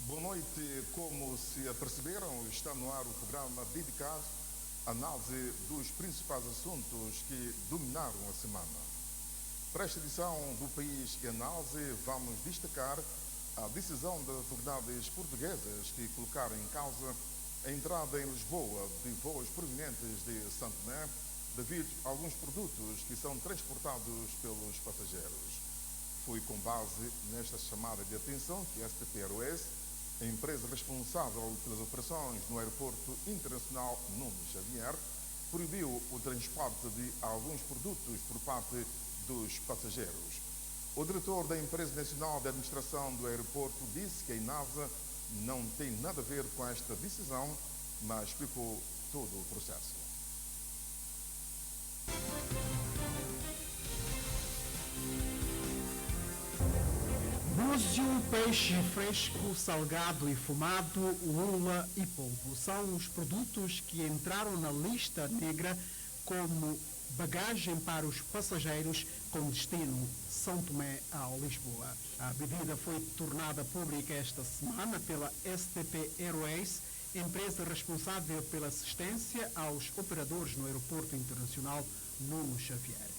Boa noite. Como se aperceberam, está no ar o programa dedicado à análise dos principais assuntos que dominaram a semana. Para esta edição do País em Análise, vamos destacar a decisão das autoridades portuguesas que colocaram em causa a entrada em Lisboa de voos provenientes de Santo Tomé devido a alguns produtos que são transportados pelos passageiros. Foi com base nesta chamada de atenção que a STP Airways, a empresa responsável pelas operações no Aeroporto Internacional Nuno Xavier, proibiu o transporte de alguns produtos por parte dos passageiros. O diretor da Empresa Nacional de Administração do Aeroporto disse que a ENASA não tem nada a ver com esta decisão, mas explicou todo o processo. Búzio, peixe fresco, salgado e fumado, lula e polvo são os produtos que entraram na lista negra como bagagem para os passageiros com destino São Tomé a Lisboa. A medida foi tornada pública esta semana pela STP Airways, empresa responsável pela assistência aos operadores no Aeroporto Internacional Nuno Xavier.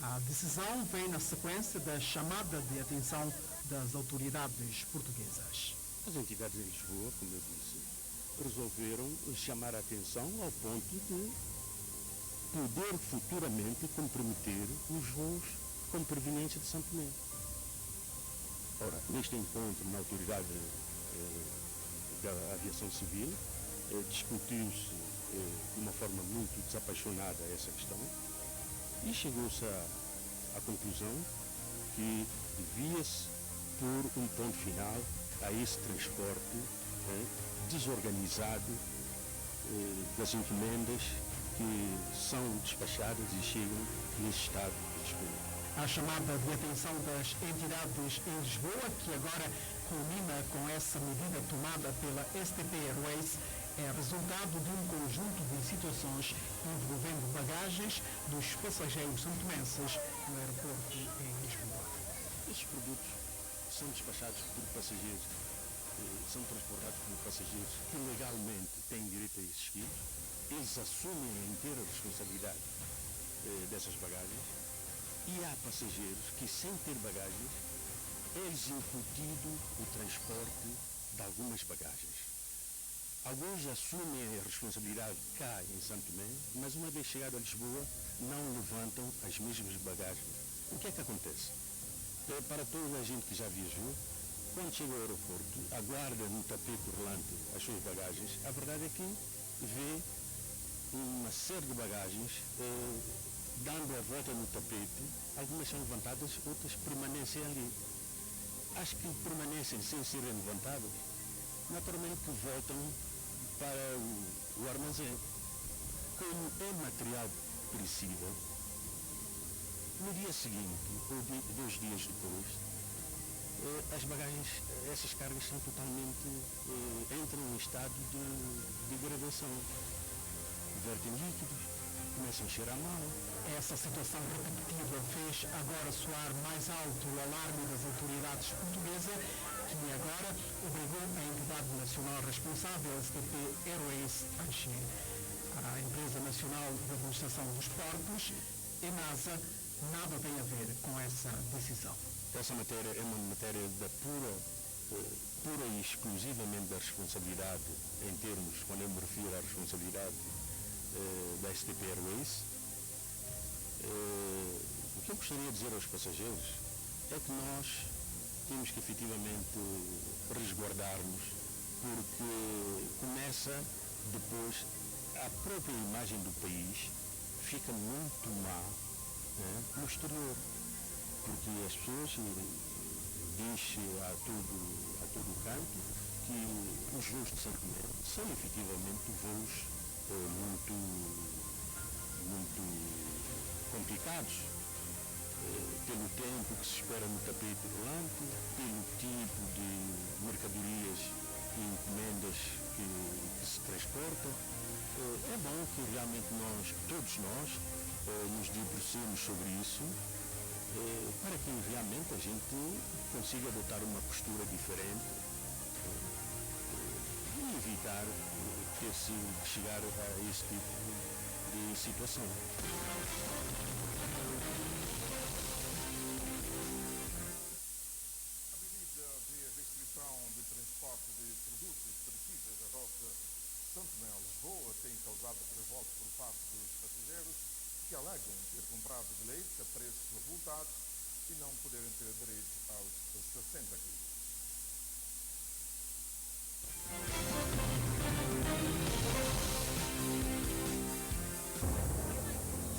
A decisão vem na sequência da chamada de atenção das autoridades portuguesas. As entidades em Lisboa, como eu disse, resolveram chamar a atenção ao ponto de poder futuramente comprometer os voos com proveniência de São Tomé. Ora, neste encontro na autoridade da aviação civil, discutiu-se de uma forma muito desapaixonada essa questão e chegou-se à conclusão que devia-se pôr um ponto final a esse transporte desorganizado das encomendas que são despachadas e chegam nesse estado de Lisboa. A chamada de atenção das entidades em Lisboa, que agora culmina com essa medida tomada pela STP Airways, é resultado de um conjunto de situações envolvendo bagagens dos passageiros santomenses no aeroporto em Lisboa. Estes produtos são despachados por passageiros, são transportados por passageiros que legalmente têm direito a existir. Eles assumem a inteira responsabilidade dessas bagagens e há passageiros que, sem ter bagagens, é-lhes incutido o transporte de algumas bagagens. Alguns assumem a responsabilidade cá em Santo Tomé, mas uma vez chegado a Lisboa não levantam as mesmas bagagens. O que é que acontece? Para toda a gente que já viajou, quando chega ao aeroporto, aguarda no tapete rolante as suas bagagens, a verdade é que vê uma série de bagagens dando a volta no tapete, algumas são levantadas, outras permanecem ali. As que permanecem sem serem levantadas, naturalmente que voltam para o armazém. Como é material perecível, no dia seguinte, ou 2 dias depois, as bagagens, essas cargas são totalmente, entram em estado de degradação. Vertem líquidos, começam a cheirar mal. Essa situação repetitiva fez agora soar mais alto o alarme das autoridades portuguesas, que agora obrigou a entidade nacional responsável, a STP Airways, a agir. A Empresa Nacional de Administração dos Portos, ENASA, nada tem a ver com essa decisão. Essa matéria é uma matéria da pura e exclusivamente da responsabilidade, em termos, quando eu me refiro à responsabilidade da STP Airways. O que eu gostaria de dizer aos passageiros é que nós temos que efetivamente resguardar-nos, porque começa depois a própria imagem do país fica muito má, né, no exterior, porque as pessoas dizem a todo o canto que os voos de Santo Tomé são efetivamente voos muito complicados, pelo tempo que se espera no tapete rolante, pelo tipo de mercadorias e encomendas que se transporta. É bom que realmente todos nós, nos debrucemos sobre isso, para que realmente a gente consiga adotar uma postura diferente e evitar chegar a esse tipo de situação. A medida de restrição de transporte de produtos perecíveis da rota Santo Tomé a Lisboa tem causado revolta por parte dos passageiros que alegam ter comprado bilhetes a preços avultados e não poderem ter direito aos 60 quilos.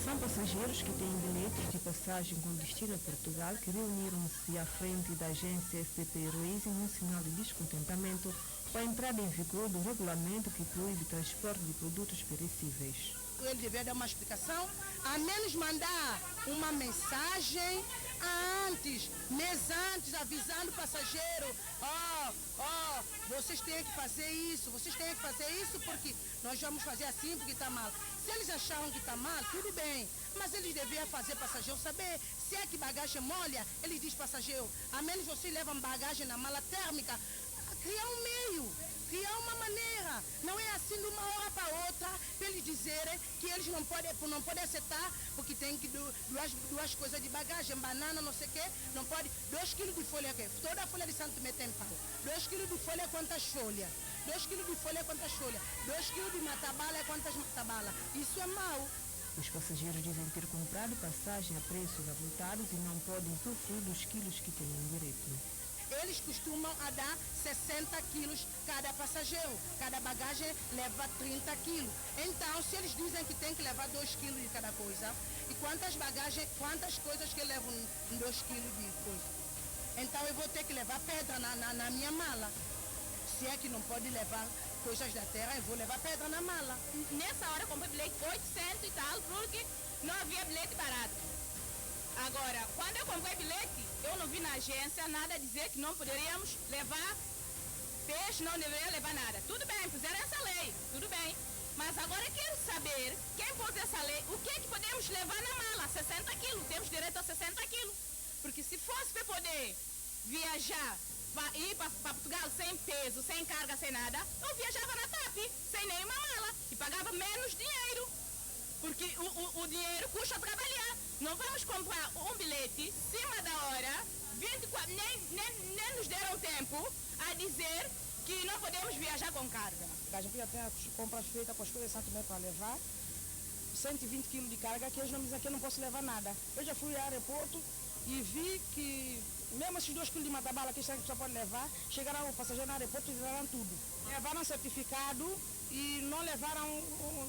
São passageiros que têm bilhetes de passagem com destino a Portugal que reuniram-se à frente da agência STP Airways em um sinal de descontentamento com a entrada em vigor do regulamento que proíbe o transporte de produtos perecíveis. Ele deveria dar uma explicação, a menos mandar uma mensagem mês antes, avisando o passageiro, vocês têm que fazer isso, porque nós vamos fazer assim porque está mal. Se eles acharam que está mal, tudo bem, mas eles deveriam fazer passageiro saber se é que bagagem molha, eles dizem passageiro, a menos vocês levam bagagem na mala térmica, criar um meio, criar uma maneira, não é assim de uma hora para outra, para eles dizerem que eles não podem aceitar, porque tem que duas coisas de bagagem, banana, não sei o quê, não pode, 2 quilos de folha, toda a folha de Santo Tomé tem pau, 2 quilos de folha é quantas folhas, 2 quilos de folha é quantas folhas, 2 quilos de matabala é quantas matabala, isso é mau. Os passageiros dizem ter comprado passagem a preços avultados e não podem usufruir dos quilos que têm direito. Eles costumam a dar 60 quilos cada passageiro. Cada bagagem leva 30 quilos. Então, se eles dizem que tem que levar 2 quilos de cada coisa, e quantas coisas que levam 2 quilos de coisa? Então, eu vou ter que levar pedra na minha mala. Se é que não pode levar coisas da terra, eu vou levar pedra na mala. Nessa hora eu comprei bilhete 800 e tal, porque não havia bilhete barato. Agora, quando eu comprei bilhete, eu não vi na agência nada a dizer que não poderíamos levar peixe, não deveria levar nada. Tudo bem, fizeram essa lei, tudo bem. Mas agora eu quero saber, quem pôs essa lei, o que é que podemos levar na mala? 60 quilos, temos direito a 60 quilos. Porque se fosse para poder viajar, ir para Portugal sem peso, sem carga, sem nada, eu viajava na TAP, sem nenhuma mala, e pagava menos dinheiro. Porque o dinheiro custa trabalhar. Não vamos comprar um bilhete, cima da hora, 24, nem nos deram tempo a dizer que não podemos viajar com carga. A gente já tem as compras feitas com as coisas de Santo Tomé para levar, 120 quilos de carga, que eles não me dizem que eu não posso levar nada. Eu já fui ao aeroporto e vi que, mesmo esses 2 quilos de matabala que a pessoa pode levar, chegaram o passageiro no aeroporto e levaram tudo. Levaram certificado e não levaram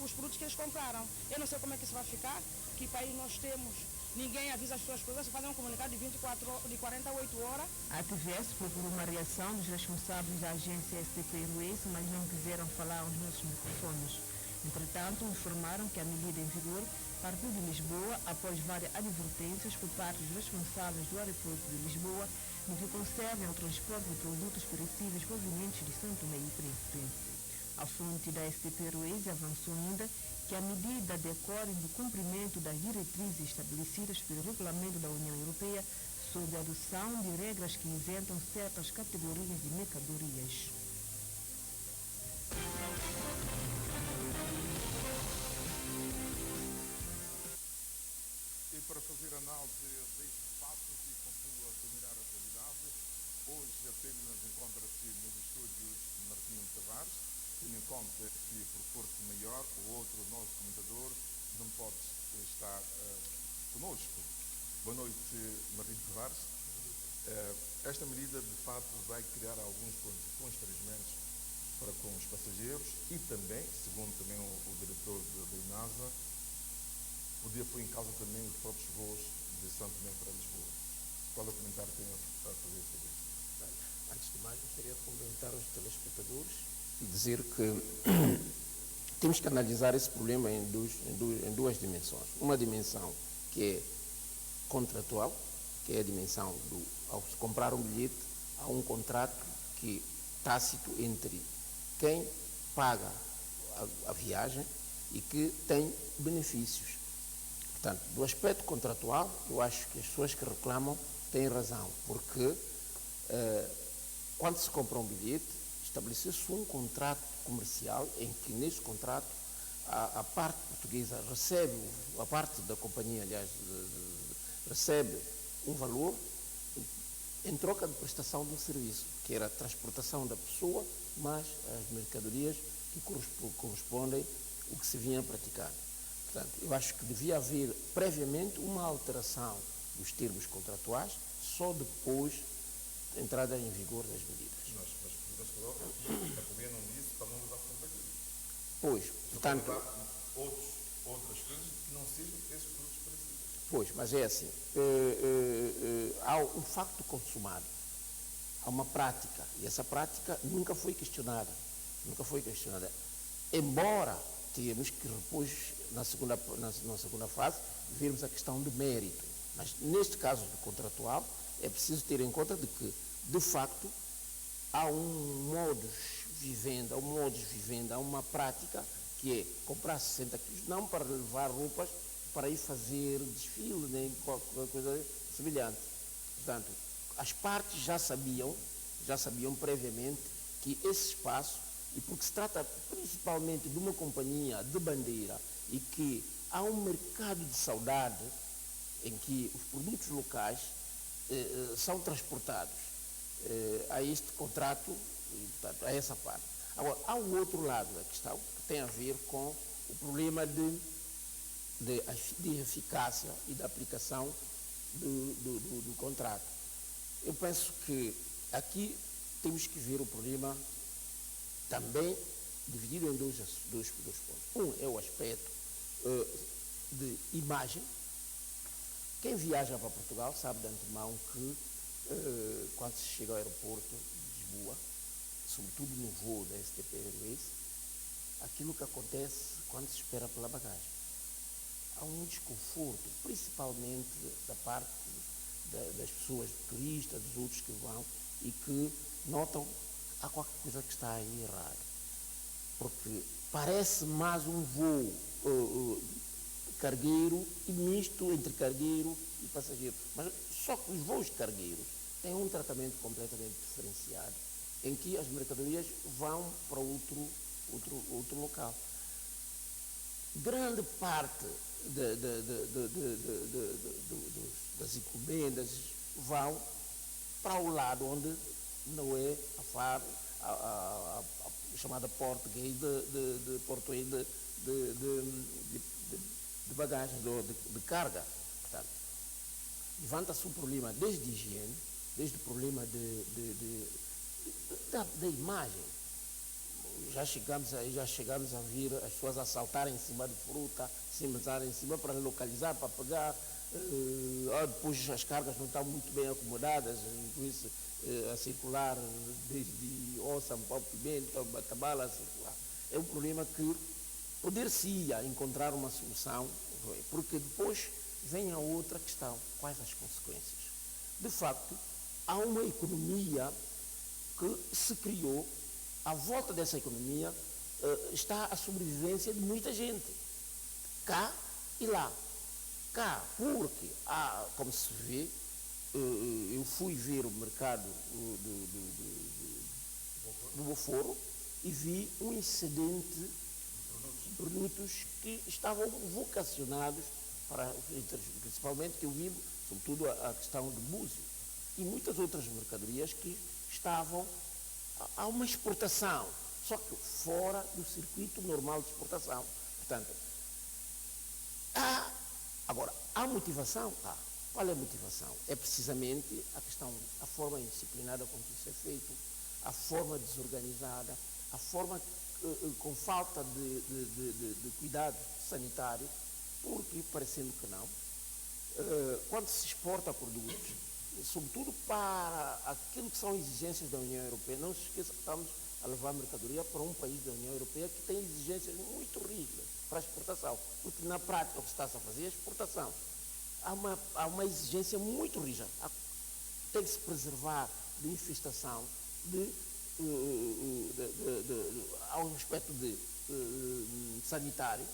os produtos que eles compraram. Eu não sei como é que isso vai ficar, que país nós temos. Ninguém avisa as suas coisas, fazem um comunicado de 48 horas. A TVS procurou uma reação dos responsáveis da agência STP Airways, mas não quiseram falar aos nossos microfones. Entretanto, informaram que a medida em vigor partiu de Lisboa após várias advertências por parte dos responsáveis do aeroporto de Lisboa no que concerne ao transporte de produtos perecíveis provenientes de Santo Tomé e Príncipe. A fonte da STP Airways avançou ainda que a medida decorre do cumprimento das diretrizes estabelecidas pelo Regulamento da União Europeia sobre a adoção de regras que isentam certas categorias de mercadorias. E para fazer análise destes passos e continua a dominar a atualidade, hoje apenas encontra-se nos estúdios Martim Tavares, tendo em conta que por força maior o outro nosso comentador não pode estar conosco. Boa noite, Martim Tavares. Esta medida de facto vai criar alguns constrangimentos para com os passageiros e também, segundo também o diretor da INASA, podia pôr em causa também os próprios voos de Santo Tomé para Lisboa. Qual é o comentário que tem a fazer sobre isso? Antes de mais, gostaria de cumprimentar os telespectadores e dizer que temos que analisar esse problema em duas dimensões. Uma dimensão que é contratual, que é a dimensão ao se comprar um bilhete, há um contrato que tácito entre quem paga a viagem e que tem benefícios. Portanto, do aspecto contratual, eu acho que as pessoas que reclamam têm razão, porque quando se compra um bilhete, estabeleceu-se um contrato comercial em que, nesse contrato, a parte portuguesa recebe, a parte da companhia, aliás, recebe um valor em troca de prestação de um serviço, que era a transportação da pessoa, mais as mercadorias que correspondem ao que se vinha a praticar. Portanto, eu acho que devia haver previamente uma alteração dos termos contratuais, só depois da entrada em vigor das medidas. Mas coloca que a companhia não disse para não levar sempre aquilo. Pois, portanto... Outras coisas que não sejam esses produtos parecidos. Pois, mas é assim, há um facto consumado, há uma prática, e essa prática nunca foi questionada, embora tenhamos que depois, na segunda fase, vermos a questão de mérito. Mas neste caso do contratual, é preciso ter em conta de que, de facto, há um modus vivendi, há uma prática que é comprar 60 quilos, não para levar roupas, para ir fazer desfile, nem qualquer coisa semelhante. Portanto, as partes já sabiam previamente que esse espaço, e porque se trata principalmente de uma companhia de bandeira e que há um mercado de saudade em que os produtos locais são transportados a este contrato, portanto, a essa parte. Agora, há o outro lado da questão, que tem a ver com o problema de eficácia e da aplicação do contrato. Eu penso que aqui temos que ver o problema também dividido em dois pontos. Um é o aspecto de imagem. Quem viaja para Portugal sabe de antemão que quando se chega ao aeroporto de Lisboa, sobretudo no voo da STP Airways, aquilo que acontece quando se espera pela bagagem. Há um desconforto, principalmente da parte das pessoas, turistas, dos outros que vão, e que notam que há qualquer coisa que está aí errado. Porque parece mais um voo cargueiro e misto entre cargueiro e passageiro. Mas só que os voos cargueiros têm um tratamento completamente diferenciado, em que as mercadorias vão para outro local. Grande parte das encomendas vão para o lado onde não é a chamada portgate de bagagem, de carga. Portanto, levanta-se um problema desde higiene, desde o problema da imagem. Já chegamos a ver as pessoas a saltarem em cima de fruta, em cima para localizar, para pegar. Depois as cargas não estão muito bem acomodadas, isso, a circular desde Ossa, Pau Pimenta, Batabala, a circular. É um problema que poder-se-ia encontrar uma solução, porque depois vem a outra questão: quais as consequências? De facto, há uma economia que se criou. À volta dessa economia está a sobrevivência de muita gente, cá e lá. Cá, porque há, como se vê, eu fui ver o mercado do Boforo e vi um excedente de produtos que estavam vocacionados para, principalmente, que eu vi, sobretudo, a questão do búzio, e muitas outras mercadorias que estavam. Há uma exportação, só que fora do circuito normal de exportação. Portanto, há motivação? Qual é a motivação? É precisamente a forma indisciplinada como isso é feito, a forma desorganizada, a forma com falta de cuidado sanitário, porque, parecendo que não, quando se exporta produtos, sobretudo para aquilo que são exigências da União Europeia. Não se esqueça que estamos a levar mercadoria para um país da União Europeia que tem exigências muito rígidas para a exportação, porque na prática o que está-se a fazer é a exportação. há uma exigência muito rígida. Tem que se preservar de infestação, ao aspecto sanitário.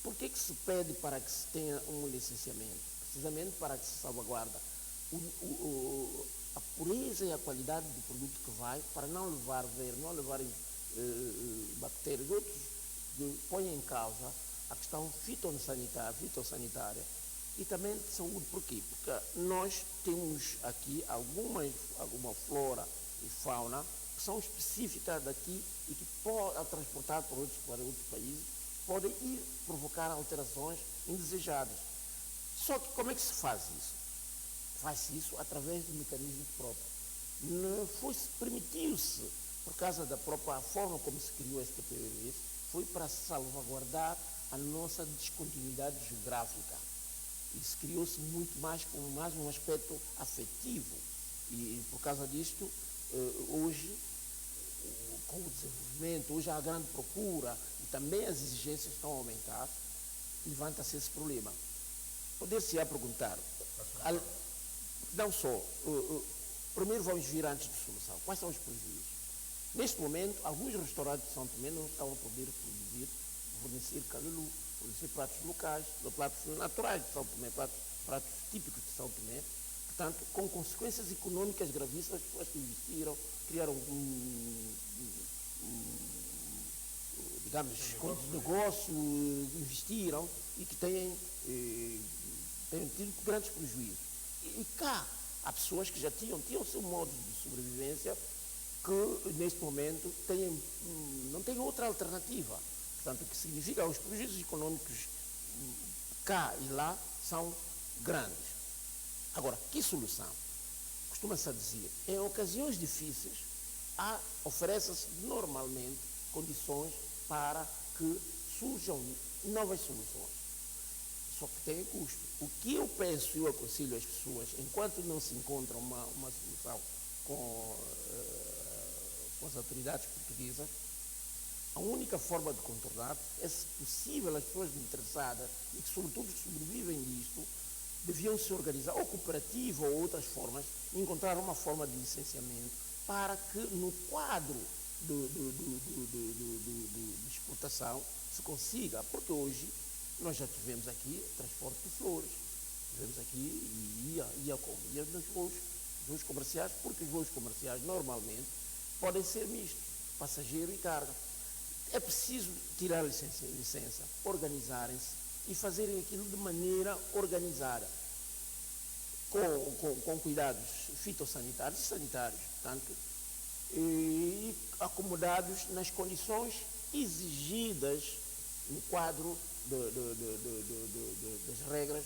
Por que se pede para que se tenha um licenciamento? Precisamente para que se salvaguarda a pureza e a qualidade do produto que vai, para não levar bactérias, outros que põem em causa a questão fitossanitária e também de saúde. Por quê? Porque nós temos aqui alguma flora e fauna que são específicas daqui e que, ao transportar para outros países, podem ir provocar alterações indesejadas. Só que como é que se faz isso? Faz-se isso através de mecanismos próprios. Permitiu-se, por causa da própria forma como se criou este TPRS, foi para salvaguardar a nossa descontinuidade geográfica. Isso criou-se muito mais com mais um aspecto afetivo. E por causa disto, hoje, com o desenvolvimento, hoje há a grande procura e também as exigências estão a aumentar, levanta-se esse problema. Poder-se-á perguntar, não só, primeiro vamos vir antes de solução, quais são os prejuízos? Neste momento, alguns restaurantes de São Tomé não estão a poder fornecer calulu, fornecer pratos locais, pratos naturais de São Tomé, pratos típicos de São Tomé, portanto, com consequências econômicas gravíssimas. As pessoas que investiram, criaram digamos, contos de negócio, investiram e que têm tido grandes prejuízos. E cá há pessoas que já tinham o seu modo de sobrevivência, que neste momento não têm outra alternativa. Portanto, o que significa os prejuízos econômicos cá e lá são grandes. Agora, que solução? Costuma-se a dizer, em ocasiões difíceis, oferecem-se normalmente condições para que surjam novas soluções. Só que tem custo. O que eu penso e eu aconselho às pessoas, enquanto não se encontra uma solução com as autoridades portuguesas, a única forma de contornar é, se possível, as pessoas interessadas e que, sobretudo, sobrevivem disto, deviam se organizar, ou cooperativa ou outras formas, encontrar uma forma de licenciamento para que, no quadro de exportação, se consiga, porque hoje nós já tivemos aqui transporte de flores, tivemos aqui e ia nos voos comerciais, porque os voos comerciais normalmente podem ser mistos, passageiro e carga. É preciso tirar licença, organizarem-se e fazerem aquilo de maneira organizada, com cuidados fitossanitários e sanitários, portanto, e acomodados nas condições exigidas no quadro das regras,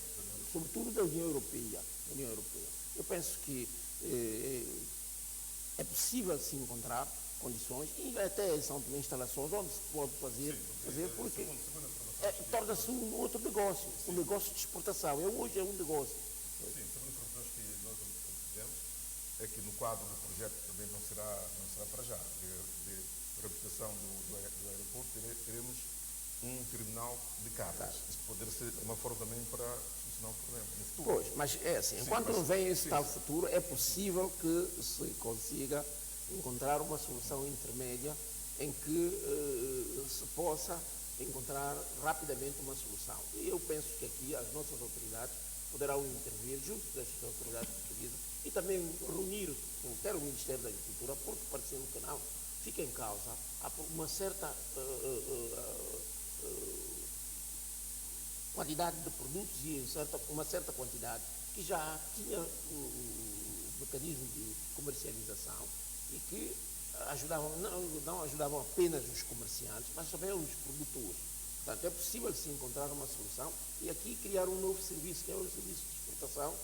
sobretudo da União Europeia. Eu penso que é possível se encontrar condições e até são instalações onde se pode fazer porque torna-se um outro negócio, um negócio de exportação. Hoje é um negócio. Sim, segundo informações que nós obtivemos, é que no quadro do projeto também não será para já, de reabilitação do aeroporto, teremos um terminal de cargas. Isso poderia ser uma forma também para solucionar o problema no futuro. Pois, mas é assim, enquanto não vem esse tal futuro, é possível que se consiga encontrar uma solução intermédia em que se possa encontrar rapidamente uma solução. E eu penso que aqui as nossas autoridades poderão intervir junto das autoridades portuguesas e também reunir o Ministério da Agricultura, porque parecendo que não, fica em causa uma certa quantidade de produtos e uma certa quantidade que já tinha o mecanismo de comercialização e que não ajudavam apenas os comerciantes, mas também os produtores. Portanto, é possível se encontrar uma solução e aqui criar um novo serviço, que é o serviço de exportação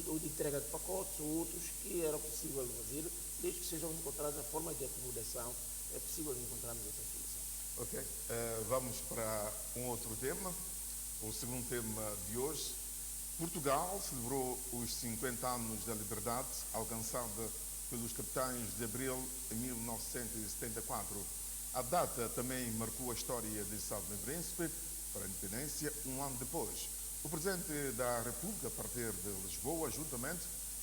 ou de entrega de pacotes ou outros que era possível fazer, desde que sejam encontradas a forma de acomodação, é possível encontrarmos essa solução. Ok, vamos para um outro tema, o segundo tema de hoje. Portugal celebrou os 50 anos da liberdade alcançada pelos capitães de Abril em 1974. A data também marcou a história de São Tomé e Príncipe para a independência um ano depois. O Presidente da República, a partir de Lisboa, juntamente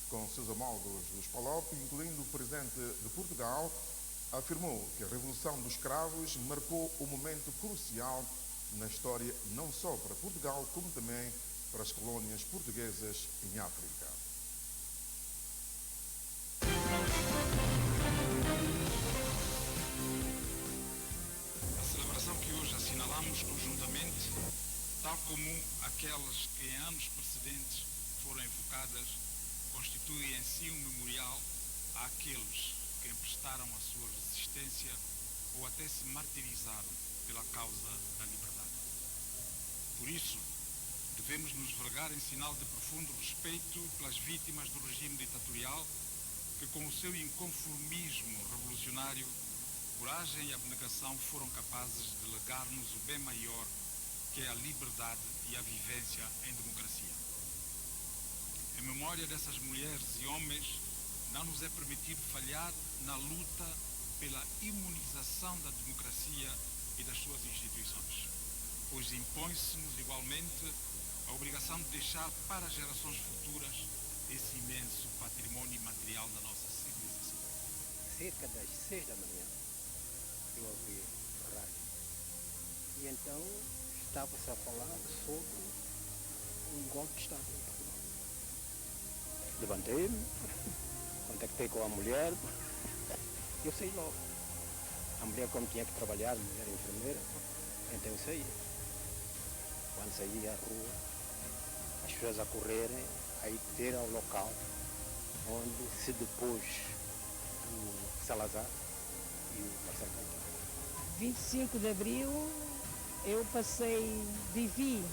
com seus homólogos dos PALOP, incluindo o Presidente de Portugal, afirmou que a Revolução dos Cravos marcou um momento crucial na história não só para Portugal, como também para as colónias portuguesas em África. A celebração que hoje assinalamos conjuntamente, tal como aquelas que em anos precedentes foram evocadas, constitui em si um memorial àqueles que emprestaram a sua resistência ou até se martirizaram pela causa da liberdade. Por isso, devemos nos vergar em sinal de profundo respeito pelas vítimas do regime ditatorial que, com o seu inconformismo revolucionário, coragem e abnegação foram capazes de legar-nos o bem maior, que é a liberdade e a vivência em democracia. Em memória dessas mulheres e homens, não nos é permitido falhar na luta pela imunização da democracia e das suas instituições, pois impõe-se-nos igualmente a obrigação de deixar para as gerações futuras esse imenso patrimônio imaterial da nossa civilização. Cerca das 6 da manhã, eu ouvi rádio. E então estava-se a falar sobre um golpe de Estado em Portugal. Levantei-me, contactei com a mulher, eu saí logo. A mulher, como tinha que trabalhar, era enfermeira, então eu saí. Quando saí à rua, as pessoas a correrem, a ir ter ao local onde se depôs o Salazar e o Marcelo Caetano. 25 de abril eu vivi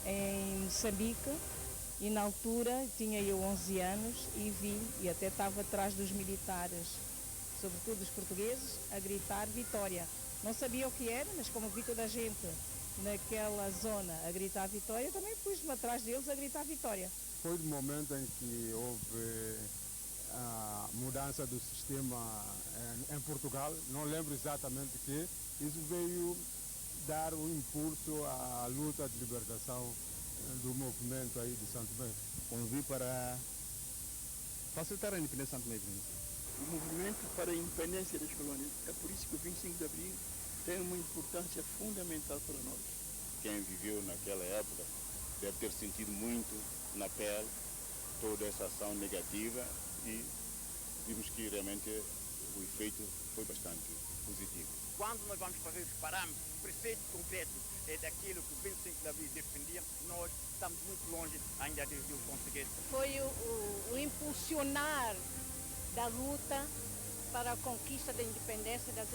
em Moçambique e na altura tinha eu 11 anos e vi, e até estava atrás dos militares, sobretudo os portugueses, a gritar vitória. Não sabia o que era, mas como vi toda a gente naquela zona a gritar vitória, eu também pus-me atrás deles a gritar vitória. Foi o momento em que houve a mudança do sistema em Portugal, não lembro exatamente que, isso veio dar um impulso à luta de libertação do movimento aí de Santo Tomé. Convivi para facilitar a independência de Santo Tomé e Príncipe. O movimento para a independência das colônias, é por isso que o 25 de abril tem uma importância fundamental para nós. Quem viveu naquela época deve ter sentido muito na pele toda essa ação negativa e vimos que realmente o efeito foi bastante positivo. Quando nós vamos fazer os parâmetros, os preceitos concretos daquilo que o 25 de abril defendia, nós estamos muito longe ainda de o conseguir. Foi o impulsionar da luta para a conquista da independência nas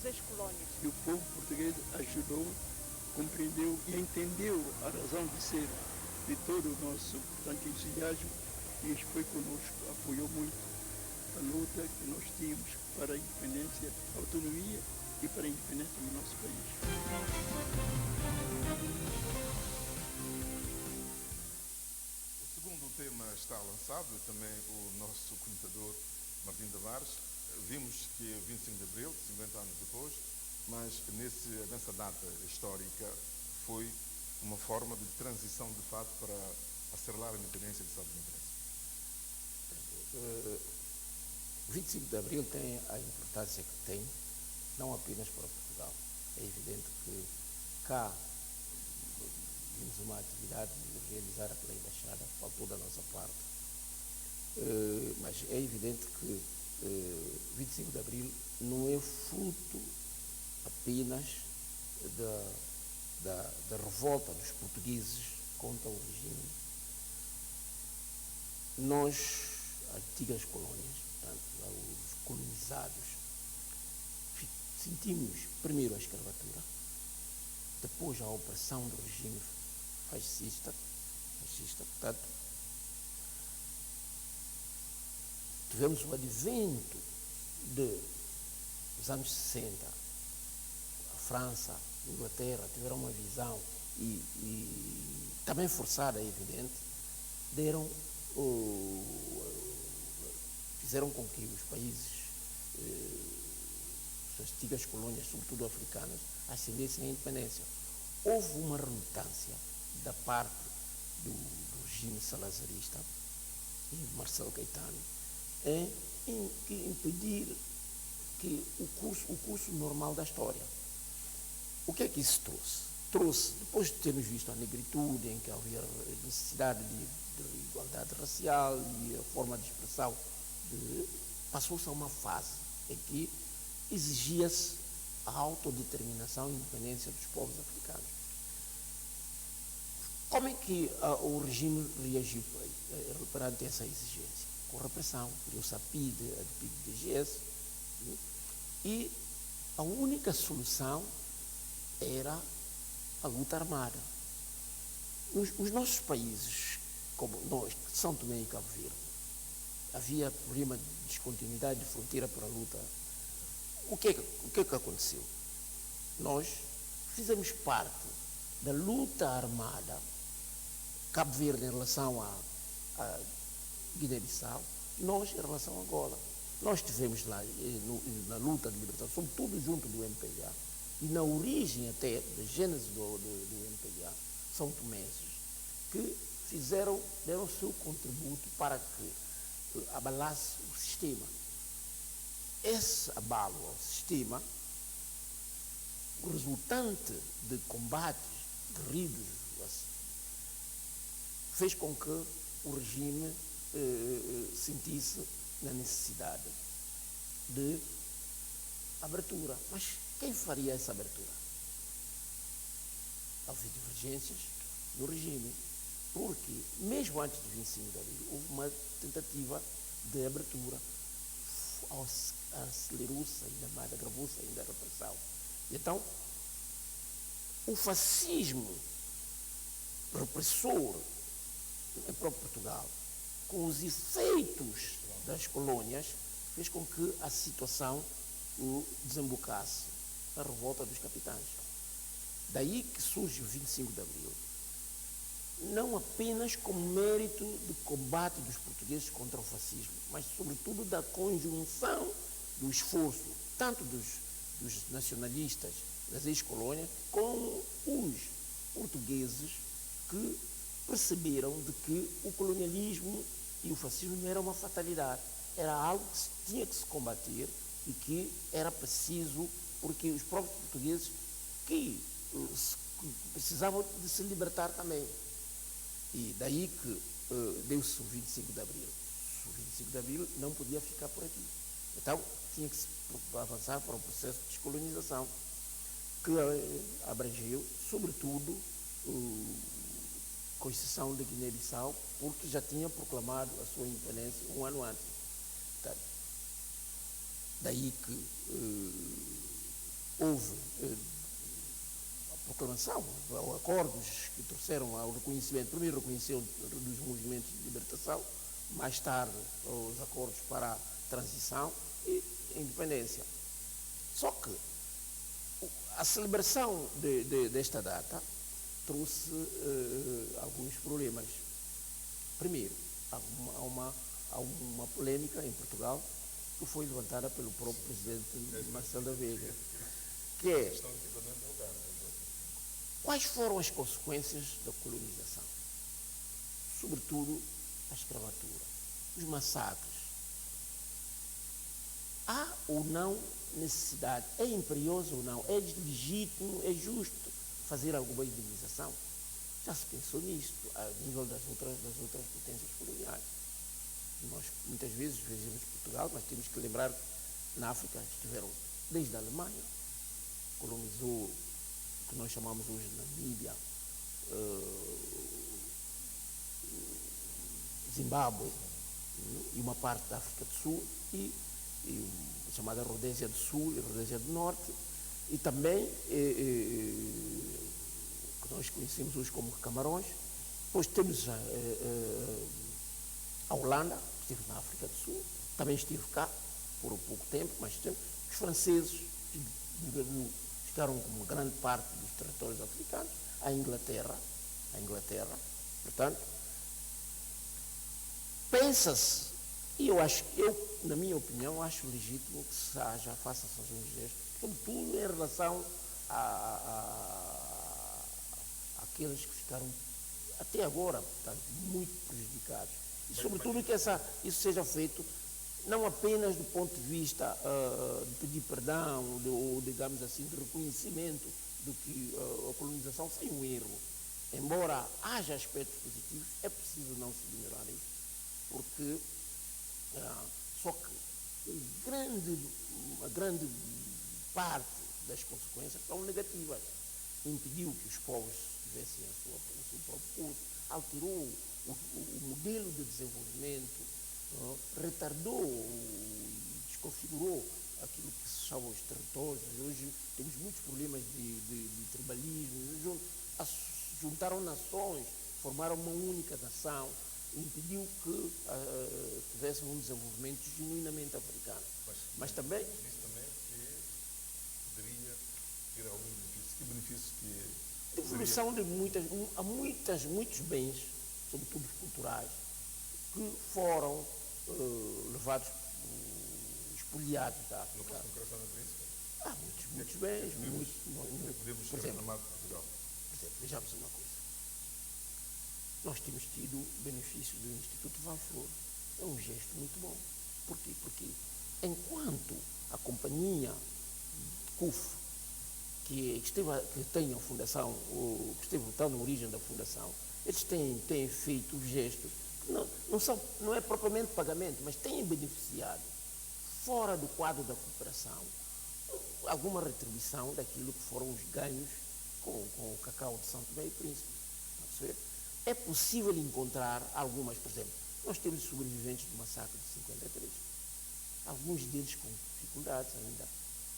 ex-colônias. E o povo português ajudou, compreendeu e entendeu a razão de ser de todo o nosso entusiasmo e isso foi conosco, apoiou muito a luta que nós tínhamos para a independência, a autonomia e para a independência do nosso país. O segundo tema está lançado, e também o nosso comentador Martim Tavares. Vimos que 25 de abril, 50 anos depois, mas nessa data histórica foi uma forma de transição de fato para acelerar a independência do Estado Democrático. O 25 de abril tem a importância que tem, não apenas para Portugal. É evidente que cá temos uma atividade de realizar aquela embaixada, faltou da nossa parte, mas é evidente que 25 de abril não é fruto apenas da revolta dos portugueses contra o regime. Nós, antigas colônias, portanto, os colonizados, sentimos primeiro a escravatura, depois a opressão do regime fascista, portanto, tivemos o advento dos anos 60, a França, a Inglaterra tiveram uma visão e também forçada, é evidente, fizeram com que os países, as antigas colônias, sobretudo africanas, ascendessem à independência. Houve uma relutância da parte do regime salazarista e Marcelo Caetano é impedir que o curso normal da história. O que é que isso trouxe? Trouxe, depois de termos visto a negritude, em que havia necessidade de igualdade racial e a forma de expressão, passou-se a uma fase em que exigia-se a autodeterminação e independência dos povos africanos. Como é que o regime reagiu perante essa exigência? Com repressão, criou-se a PIDE-DGS, e a única solução era a luta armada. Os nossos países, como nós, São Tomé e Cabo Verde, havia problema de descontinuidade de fronteira para a luta. O que é que aconteceu? Nós fizemos parte da luta armada, Cabo Verde em relação a Guiné-Bissau, nós em relação a Angola. Nós estivemos lá na luta de libertação, sobretudo junto do MPLA, e na origem até da gênese do MPLA, são tomenses, que deram o seu contributo para que abalasse o sistema. Esse abalo ao sistema, o resultante de combates guerrilhos, fez com que o regime sentisse na necessidade de abertura. Mas quem faria essa abertura? Houve divergências no regime, porque mesmo antes de 25 de abril houve uma tentativa de abertura, acelerou-se ainda mais, agravou-se ainda a repressão. E então, o fascismo repressor em próprio Portugal, com os efeitos das colônias, fez com que a situação desembocasse na revolta dos capitães. Daí que surge o 25 de abril, não apenas como mérito de combate dos portugueses contra o fascismo, mas sobretudo da conjunção do esforço, tanto dos nacionalistas das ex-colônias, como os portugueses que perceberam de que o colonialismo e o fascismo não era uma fatalidade, era algo que tinha que se combater e que era preciso, porque os próprios portugueses que precisavam de se libertar também. E daí que deu-se o 25 de abril. O 25 de abril não podia ficar por aqui. Então, tinha que se avançar para um processo de descolonização que abrangeu, sobretudo, com exceção de Guiné-Bissau, porque já tinha proclamado a sua independência um ano antes. Portanto, daí que houve a proclamação, acordos que trouxeram ao reconhecimento, primeiro reconheceu dos movimentos de libertação, mais tarde os acordos para a transição e a independência. Só que a celebração desta data trouxe alguns problemas. Primeiro, há uma polêmica em Portugal que foi levantada pelo próprio presidente Marcelo da Veiga, que é: quais foram as consequências da colonização? Sobretudo a escravatura, os massacres. Há ou não necessidade? É imperioso ou não? É legítimo? É justo fazer alguma indenização? Já se pensou nisto a nível das outras potências coloniais. Nós muitas vezes vemos Portugal, mas temos que lembrar que na África estiveram desde a Alemanha, colonizou o que nós chamamos hoje de Namíbia, Zimbábue e uma parte da África do Sul e a chamada Rodésia do Sul e Rodésia do Norte, e também que nós conhecemos hoje como Camarões. Depois temos a Holanda, que esteve na África do Sul, também esteve cá por um pouco tempo, mas os franceses ficaram com uma grande parte dos territórios africanos, a Inglaterra, portanto, pensa-se, e eu, na minha opinião, acho legítimo que se faça-se um gesto, sobretudo em relação àqueles que ficaram até agora, portanto, muito prejudicados. E, sobretudo, que isso seja feito não apenas do ponto de vista de pedir perdão, ou, digamos assim, de reconhecimento de que a colonização foi um erro. Embora haja aspectos positivos, é preciso não se ignorar isso, porque só que a grande parte das consequências são negativas. Impediu que os povos tivessem o seu próprio curso, alterou o modelo de desenvolvimento, retardou e desconfigurou aquilo que se chama os territórios. Hoje temos muitos problemas de tribalismo, juntaram nações, formaram uma única nação, impediu que tivesse um desenvolvimento genuinamente africano. Mas também... Disse também que poderia ter algum benefício. Que benefício que... Evolução de muitos bens, sobretudo culturais, que foram levados, espoliados da África. No Constituição da Príncipe? Muitos bens, Podemos por exemplo, reclamar de Portugal. Por exemplo, vejamos uma coisa. Nós temos tido benefício do Instituto Valflor. É um gesto muito bom. Por quê? Porque enquanto a companhia CUF, que tem a fundação, que esteve na origem da fundação, eles têm feito gestos que não é propriamente pagamento, mas têm beneficiado, fora do quadro da cooperação, alguma retribuição daquilo que foram os ganhos com o cacau de São Tomé e Príncipe. É possível encontrar algumas, por exemplo, nós temos sobreviventes do massacre de 53. Alguns deles com dificuldades ainda.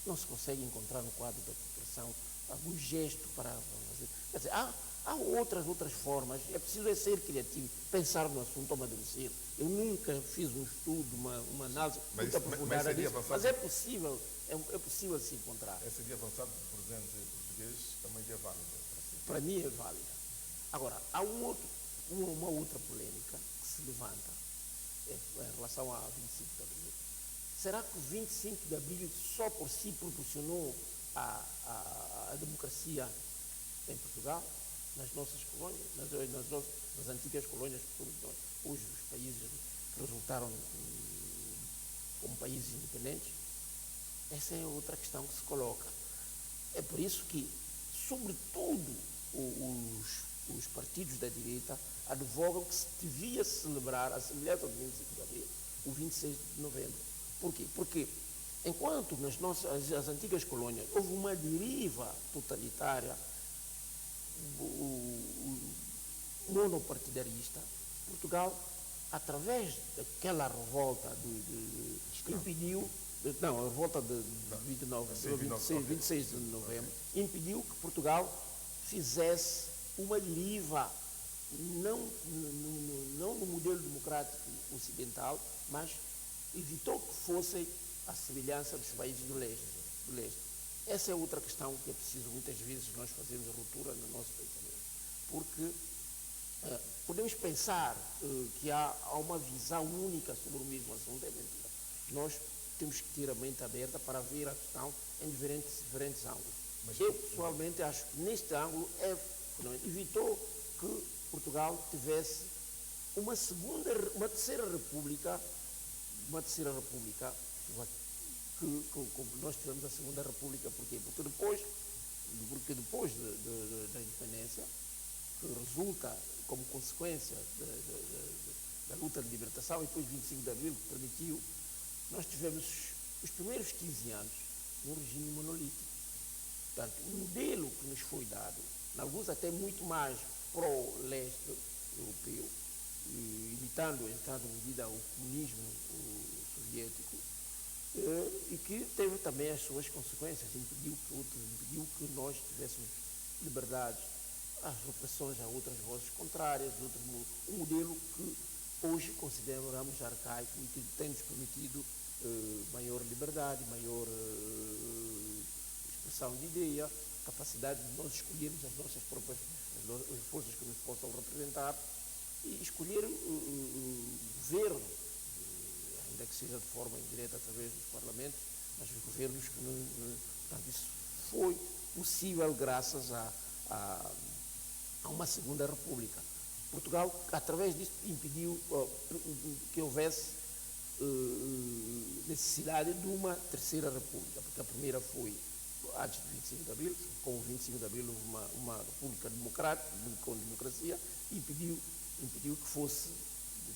Não se consegue encontrar no quadro da cooperação algum gesto para fazer. Quer dizer, há outras formas. É preciso ser criativo, pensar no assunto, amadurecer. Eu nunca fiz um estudo, uma análise muito aprofundada disso, mas é possível se encontrar. Essa ideia avançada do presidente português também é válida. Para mim é válida. Agora, há uma outra polêmica que se levanta em relação a 25 de Abril. Será que o 25 de Abril só por si proporcionou a democracia em Portugal, nas nossas colônias, nas antigas colônias, hoje os países que resultaram como países independentes? Essa é outra questão que se coloca. É por isso que, sobretudo, os partidos da direita advogam que se devia celebrar a semelhança do 25 de Abril, o 26 de novembro. Por quê? Porque, enquanto as antigas colônias houve uma deriva totalitária, monopartidarista, Portugal, através daquela revolta impediu, a revolta de 26 de novembro, impediu que Portugal fizesse uma deriva, não no modelo democrático ocidental, mas evitou que fossem a semelhança dos países do leste. Essa é outra questão que é preciso, muitas vezes, nós fazermos a ruptura no nosso pensamento. Porque podemos pensar que há uma visão única sobre o mesmo assunto, é mentira. Nós temos que ter a mente aberta para ver a questão em diferentes ângulos. Eu, pessoalmente, acho que neste ângulo evitou que Portugal tivesse uma terceira república, que nós tivemos a Segunda República. Porquê? Porque depois da independência, que resulta como consequência da luta de libertação, e depois 25 de Abril, que permitiu, nós tivemos os primeiros 15 anos num regime monolítico. Portanto, o modelo que nos foi dado, em alguns até muito mais pró-leste europeu, imitando em certa medida o comunismo soviético, e que teve também as suas consequências, impediu que nós tivéssemos liberdades, as repressões a outras vozes contrárias, um modelo que hoje consideramos arcaico e que tem nos permitido maior liberdade, maior expressão de ideia, capacidade de nós escolhermos as nossas próprias as forças que nos possam representar e escolher o governo, ainda que seja de forma indireta através dos parlamentos, mas os governos que portanto, isso foi possível graças a uma Segunda República. Portugal, através disso, impediu que houvesse necessidade de uma terceira república, porque a primeira foi antes do 25 de Abril, com o 25 de Abril houve uma república democrática, com democracia, e impediu que fosse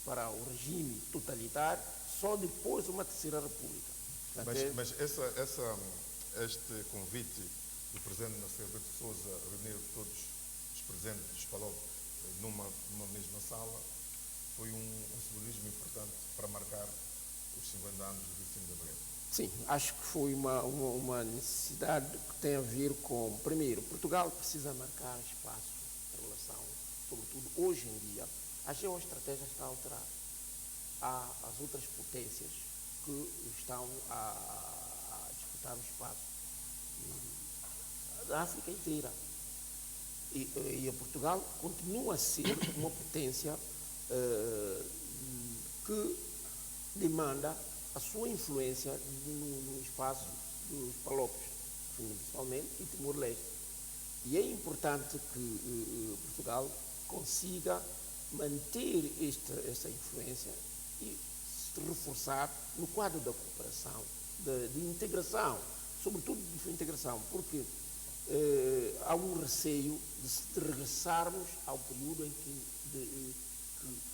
para o regime totalitário só depois uma terceira república. Mas este convite do presidente Nasser Brito Sousa reunir todos os presentes dos PALOP numa mesma sala foi um simbolismo importante para marcar os 50 anos do 25 de Abril. Sim, acho que foi uma necessidade que tem a ver com, primeiro, Portugal precisa marcar espaço em relação, sobretudo hoje em dia, a geoestratégia está alterada. Há as outras potências que estão a disputar o espaço da África inteira. E Portugal continua a ser uma potência que demanda a sua influência no espaço dos PALOPs, principalmente, e Timor-Leste. E é importante que Portugal consiga manter esta influência e se reforçar no quadro da cooperação, de integração, sobretudo de integração, porque há um receio de regressarmos ao período em que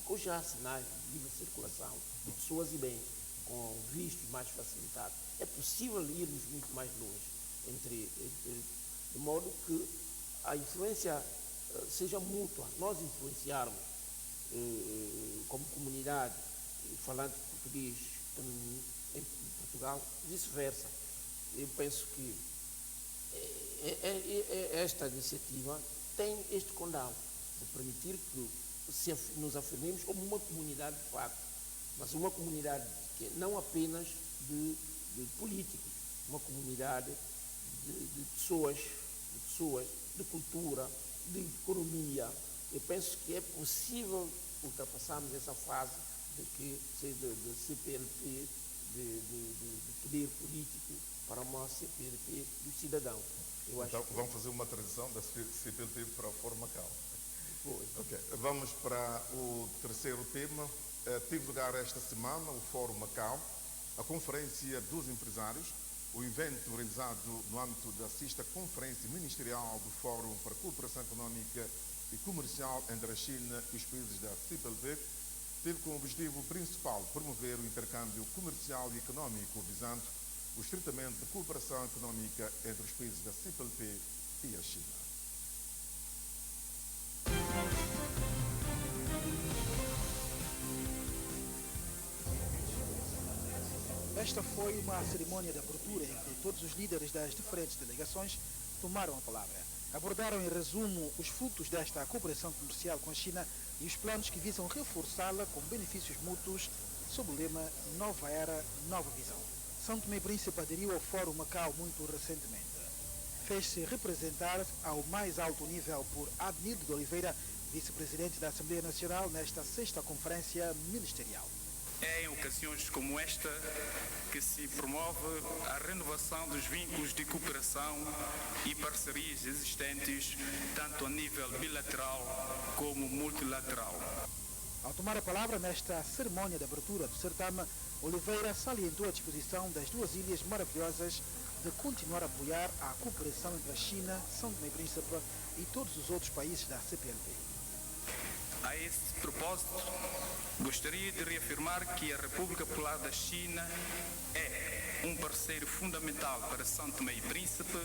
hoje há sinais de livre circulação de pessoas e bens, com vistos mais facilitados. É possível irmos muito mais longe, de modo que a influência seja mútua. Nós influenciarmos como comunidade falante português em Portugal, vice-versa. Eu penso que esta iniciativa tem este condão de permitir que nos afirmemos como uma comunidade de facto, mas uma comunidade que não apenas de políticos, uma comunidade de pessoas, de cultura, de economia. Eu penso que é possível ultrapassarmos essa fase de CPLP, de poder político, para uma CPLP do cidadão. Então, vamos fazer uma transição da CPLP para o Fórum Macau. Okay. Vamos para o terceiro tema. Teve lugar esta semana o Fórum Macau, a Conferência dos Empresários, o evento realizado no âmbito da 6ª Conferência Ministerial do Fórum para a Cooperação Económica e Comercial entre a China e os países da CPLP, teve como objetivo principal promover o intercâmbio comercial e económico, visando o estreitamento da cooperação económica entre os países da CPLP e a China. Esta foi uma cerimônia de abertura em que todos os líderes das diferentes delegações tomaram a palavra. Abordaram em resumo os frutos desta cooperação comercial com a China e os planos que visam reforçá-la com benefícios mútuos sob o lema Nova Era, Nova Visão. São Tomé e Príncipe aderiu ao Fórum Macau muito recentemente. Fez-se representar ao mais alto nível por Adnildo de Oliveira, vice-presidente da Assembleia Nacional, nesta 6ª Conferência Ministerial. É em ocasiões como esta que se promove a renovação dos vínculos de cooperação e parcerias existentes, tanto a nível bilateral como multilateral. Ao tomar a palavra nesta cerimônia de abertura do certame, Oliveira salientou a disposição das duas ilhas maravilhosas de continuar a apoiar a cooperação entre a China, São Tomé e Príncipe e todos os outros países da CPLP. A esse propósito, gostaria de reafirmar que a República Popular da China é um parceiro fundamental para São Tomé e Príncipe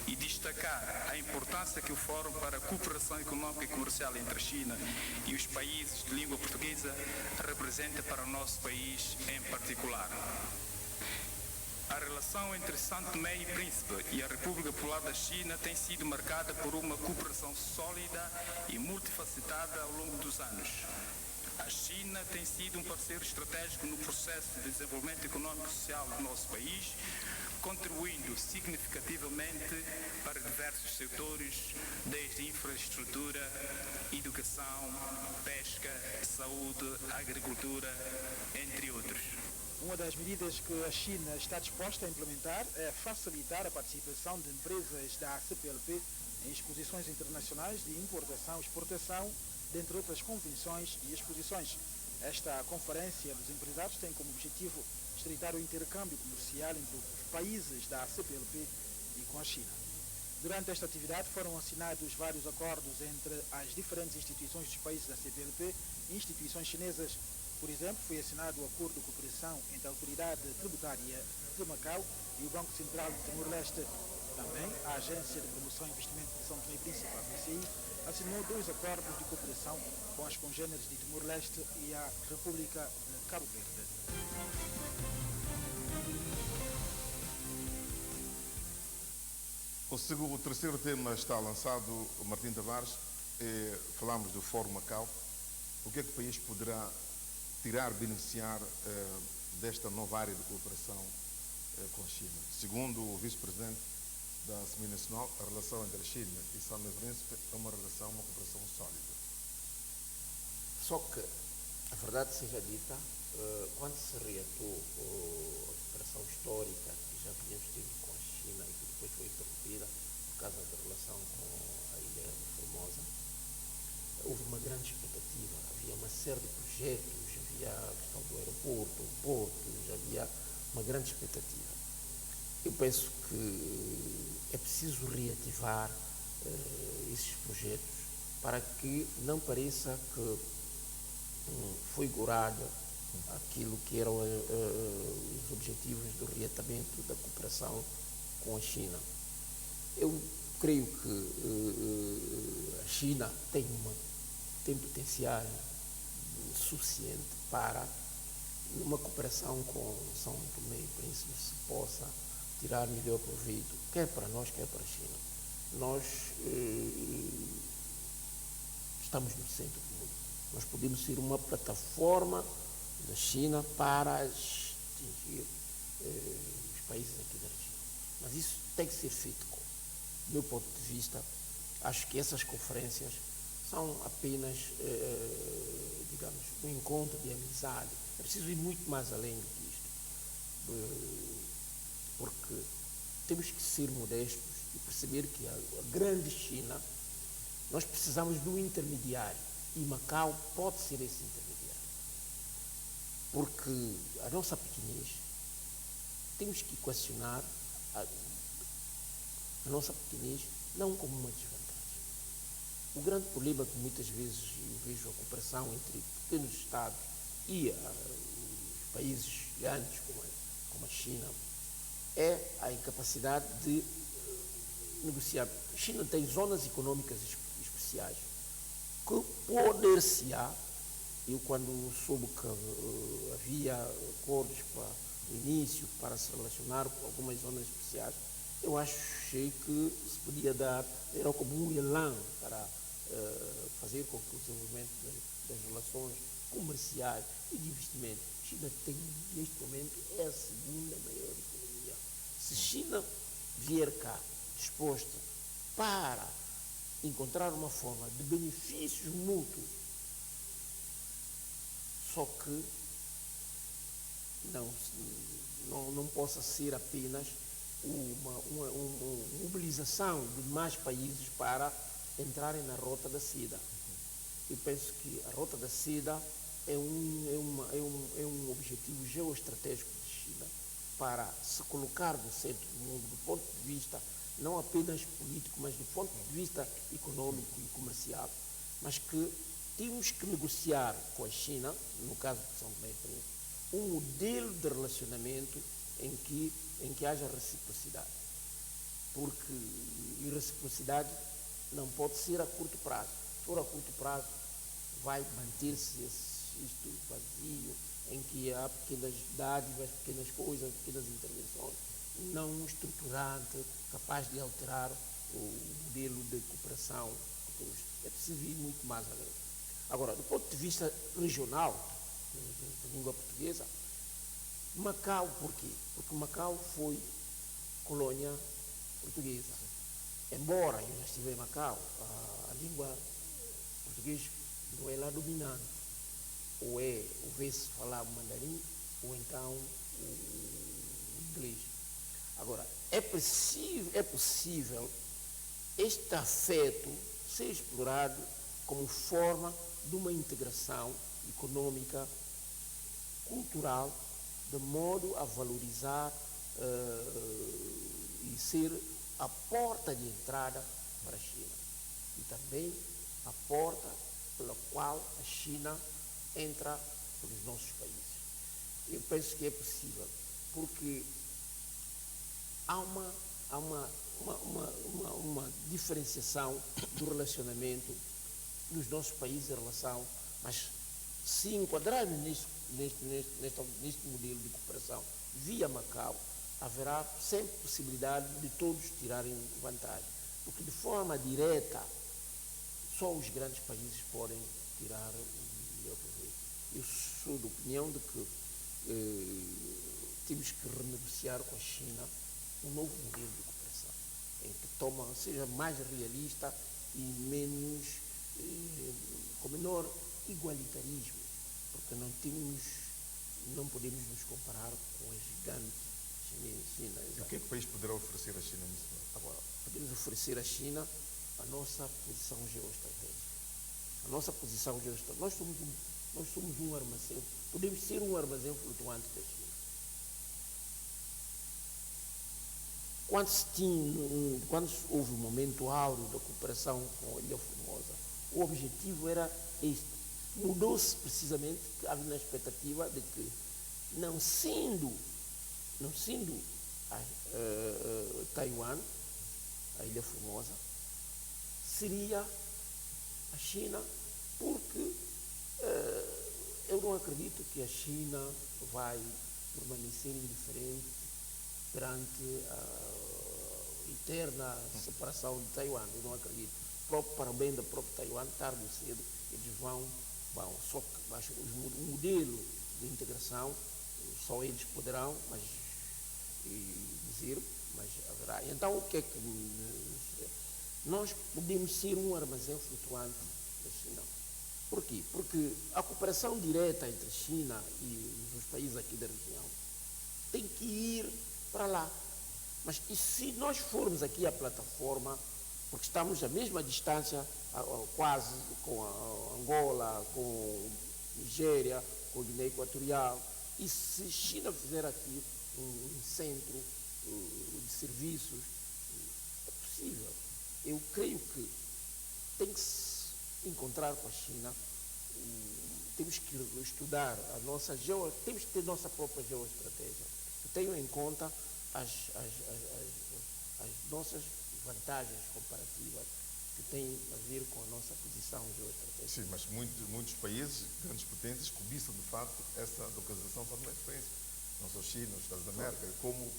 e destacar a importância que o Fórum para a Cooperação Económica e Comercial entre a China e os países de língua portuguesa representa para o nosso país em particular. A relação entre São Tomé e Príncipe e a República Popular da China tem sido marcada por uma cooperação sólida e multifacetada ao longo dos anos. A China tem sido um parceiro estratégico no processo de desenvolvimento econômico e social do nosso país, contribuindo significativamente para diversos setores, desde infraestrutura, educação, pesca, saúde, agricultura, entre outros. Uma das medidas que a China está disposta a implementar é facilitar a participação de empresas da CPLP em exposições internacionais de importação e exportação dentre outras convenções e exposições. Esta conferência dos empresários tem como objetivo estreitar o intercâmbio comercial entre os países da CPLP e com a China. Durante esta atividade foram assinados vários acordos entre as diferentes instituições dos países da CPLP e instituições chinesas. Por exemplo, foi assinado o acordo de cooperação entre a Autoridade Tributária de Macau e o Banco Central de Timor-Leste. Também a Agência de Promoção e Investimento de São Tomé e Príncipe, a BCI, assinou 2 acordos de cooperação com as congêneres de Timor-Leste e a República de Cabo Verde. O terceiro tema está lançado, Martim Tavares. Falamos do Fórum Macau. O que é que o país poderá tirar, beneficiar desta nova área de cooperação com a China? Segundo o vice-presidente da Assembleia Nacional, a relação entre a China e São Tomé e Príncipe é uma cooperação sólida. Só que, a verdade seja dita, quando se reatou a cooperação histórica que já tínhamos tido com a China e que depois foi interrompida por causa da relação com a Ilha de Formosa, houve uma grande expectativa. Havia uma série de projetos, havia a questão do aeroporto, portos, havia uma grande expectativa. Eu penso que é preciso reativar esses projetos para que não pareça que foi gorado aquilo que eram os objetivos do reatamento da cooperação com a China. Eu creio que a China tem potencial suficiente para, numa cooperação com São Tomé e Príncipe, se possa tirar melhor proveito, quer para nós, quer para a China. Nós estamos no centro do mundo. Nós podemos ser uma plataforma da China para atingir os países aqui da região. Mas isso tem que ser feito do meu ponto de vista. Acho que essas conferências são apenas, digamos, um encontro de amizade. É preciso ir muito mais além do que isto. Porque temos que ser modestos e perceber que a grande China, nós precisamos de um intermediário. E Macau pode ser esse intermediário. Porque a nossa pequenez, temos que equacionar a nossa pequenez não como uma desvantagem. O grande problema que muitas vezes eu vejo a cooperação entre pequenos Estados e os países grandes como a China é a incapacidade de negociar. A China tem zonas econômicas especiais que poder-se-á. Eu, quando soube que havia acordos no início para se relacionar com algumas zonas especiais, eu achei que se podia dar, era como um elan para fazer com que o desenvolvimento das relações comerciais e de investimento. A China tem, neste momento, é a segunda maior economia. Se a China vier cá disposta para encontrar uma forma de benefícios mútuos, só que não possa ser apenas uma mobilização de mais países para entrarem na Rota da Seda. Eu penso que a Rota da Seda é um objetivo geoestratégico de China para se colocar no centro do mundo, do ponto de vista não apenas político, mas do ponto de vista econômico e comercial, mas que temos que negociar com a China, no caso de São Tomé e Príncipe, um modelo de relacionamento em que haja reciprocidade. Porque a reciprocidade não pode ser a curto prazo. Se for a curto prazo, vai manter-se isto vazio, em que há pequenas dádivas, pequenas coisas, pequenas intervenções, não estruturante, capaz de alterar o modelo de cooperação. É preciso ir muito mais além. Agora, do ponto de vista regional, da língua portuguesa, Macau, por quê? Porque Macau foi colônia portuguesa. Embora eu já estive em Macau, a língua portuguesa não é lá dominante. Ou vê-se falar o mandarim, ou então o inglês. Agora, é possível este afeto ser explorado como forma de uma integração econômica, cultural, de modo a valorizar e ser a porta de entrada para a China. E também a porta pela qual a China entra pelos nossos países. Eu penso que é possível, porque há uma diferenciação do relacionamento dos nossos países em relação, mas se enquadrarmos neste modelo de cooperação via Macau, haverá sempre possibilidade de todos tirarem vantagem, porque de forma direta só os grandes países podem tirar o melhor proveito. Eu sou da opinião de que temos que renegociar com a China um novo modelo de cooperação, em que seja mais realista e menos, com menor igualitarismo, porque não podemos nos comparar com as gigantes chinesas. E o que é que o país poderá oferecer à China nisso? Agora, podemos oferecer à China a nossa posição geoestratégica. A nossa posição geoestratégica. Nós somos um armazém, podemos ser um armazém flutuante da China. Quando houve um momento áureo da cooperação com a Ilha Formosa, o objetivo era este. Mudou-se precisamente, havia a expectativa de que, não sendo Taiwan, a Ilha Formosa, seria a China, porque eu não acredito que a China vai permanecer indiferente perante a eterna separação de Taiwan. Eu não acredito. Para o bem da própria Taiwan, tarde ou cedo, eles vão só que o modelo de integração, só eles poderão dizer, mas haverá. Então, o que é que nós podemos ser um armazém flutuante da China? Por quê? Porque a cooperação direta entre a China e os países aqui da região tem que ir para lá. Mas e se nós formos aqui à plataforma, porque estamos à mesma distância, quase com a Angola, com a Nigéria, com a Guiné Equatorial, e se a China fizer aqui um centro de serviços, é possível. Eu creio que tem que se encontrar com a China, temos que estudar temos que ter nossa própria geoestratégia. Eu tenho em conta as nossas vantagens comparativas que têm a ver com a nossa posição geoestratégica. Sim, mas muitos países, grandes potências, cobiçam de facto essa localização só numa experiência. Não só a China, os Estados América, como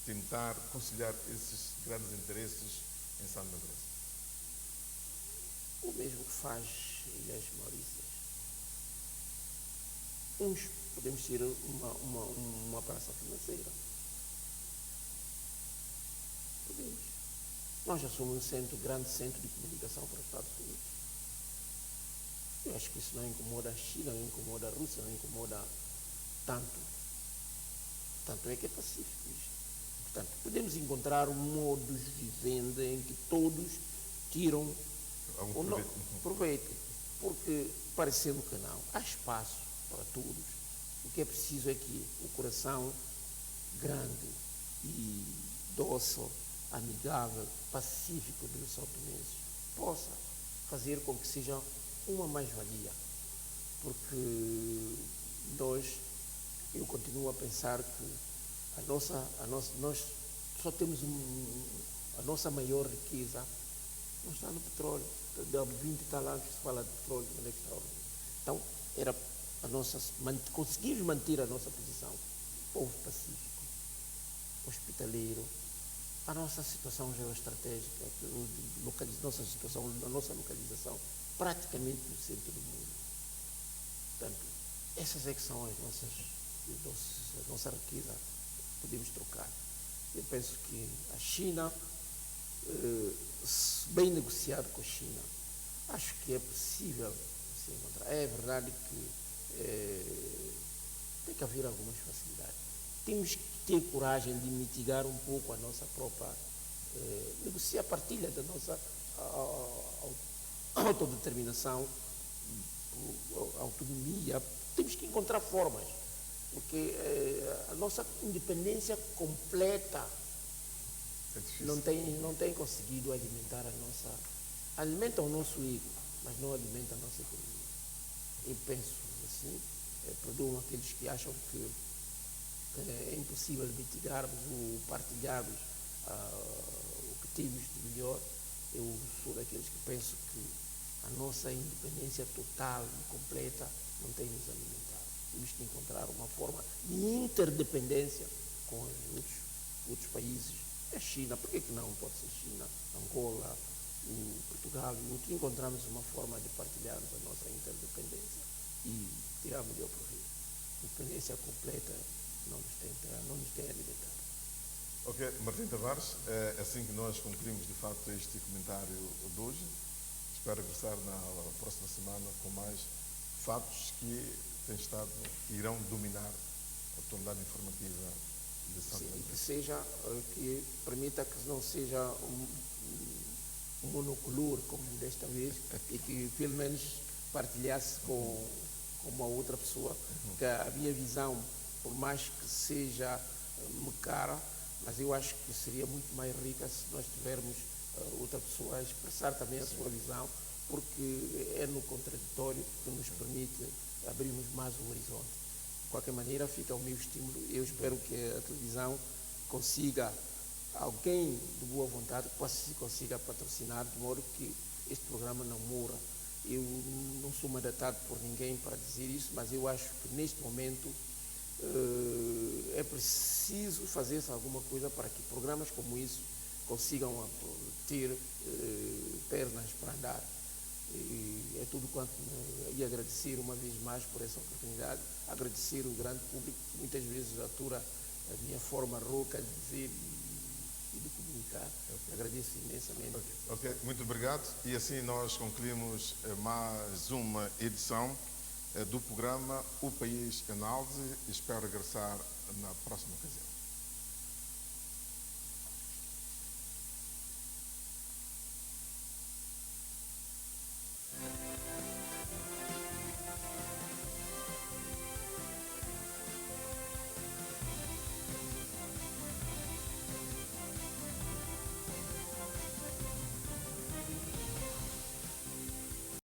tentar conciliar esses grandes interesses em São Maurício. O mesmo que faz Ilhas Maurícias. Uns podemos ser uma praça financeira. Podemos. Nós já somos um grande centro de comunicação para os Estados Unidos. Eu acho que isso não incomoda a China, não incomoda a Rússia, não incomoda tanto. Tanto é que é pacífico isto. Portanto, podemos encontrar modos de venda em que todos tiram proveito. Porque, parecendo que não, há espaço para todos. O que é preciso é que o coração grande e dócil, amigável, pacífico dos São Tomenses possa fazer com que seja uma mais-valia. Porque eu continuo a pensar que nós só temos a nossa maior riqueza não está no petróleo. De 20 e tal anos que se fala de petróleo, onde é que está? Então, era conseguimos manter a nossa posição. Povo pacífico, hospitaleiro, a nossa situação geoestratégica, a nossa localização praticamente no centro do mundo. Portanto, essas é que são a nossa riqueza que podemos trocar. Eu penso que a China, bem negociado com a China, acho que é possível se encontrar. É verdade que tem que haver algumas facilidades. Temos que ter coragem de mitigar um pouco a nossa própria, negociar a partilha da nossa autodeterminação, autonomia. Temos que encontrar formas, porque a nossa independência completa não tem conseguido alimentar alimenta o nosso ego, mas não alimenta a nossa economia. Eu penso assim, perdoam aqueles que acham que é impossível mitigarmos ou partilharmos o que temos de melhor. Eu sou daqueles que penso que a nossa independência total e completa não tem nos alimentado. Temos que encontrar uma forma de interdependência com os outros países. A China, por que não pode ser China, Angola, Portugal e outros? Encontramos uma forma de partilharmos a nossa interdependência e tirar melhor proveito. Independência completa não nos tem alimentado. Ok, Martim Tavares, é assim que nós concluímos de facto este comentário de hoje. Espero regressar na próxima semana com mais fatos que irão dominar a tonalidade informativa de Santo Meio. Que permita que não seja um monocolor como desta vez e que pelo menos partilhasse com uma outra pessoa, que a minha visão, por mais que seja cara, mas eu acho que seria muito mais rica se nós tivermos outra pessoa a expressar também a sua visão, porque é no contraditório que nos permite abrirmos mais o horizonte. De qualquer maneira, fica o meu estímulo. Eu espero que a televisão consiga, alguém de boa vontade, consiga patrocinar, de modo que este programa não morra. Eu não sou mandatado por ninguém para dizer isso, mas eu acho que neste momento é preciso fazer-se alguma coisa para que programas como isso consigam ter pernas para andar. E é tudo quanto. E agradecer uma vez mais por essa oportunidade, agradecer o grande público que muitas vezes atura a minha forma rouca de dizer e de comunicar. Agradeço imensamente. Ok, muito obrigado. E assim nós concluímos mais uma edição do programa O País Análise. Espero regressar na próxima ocasião.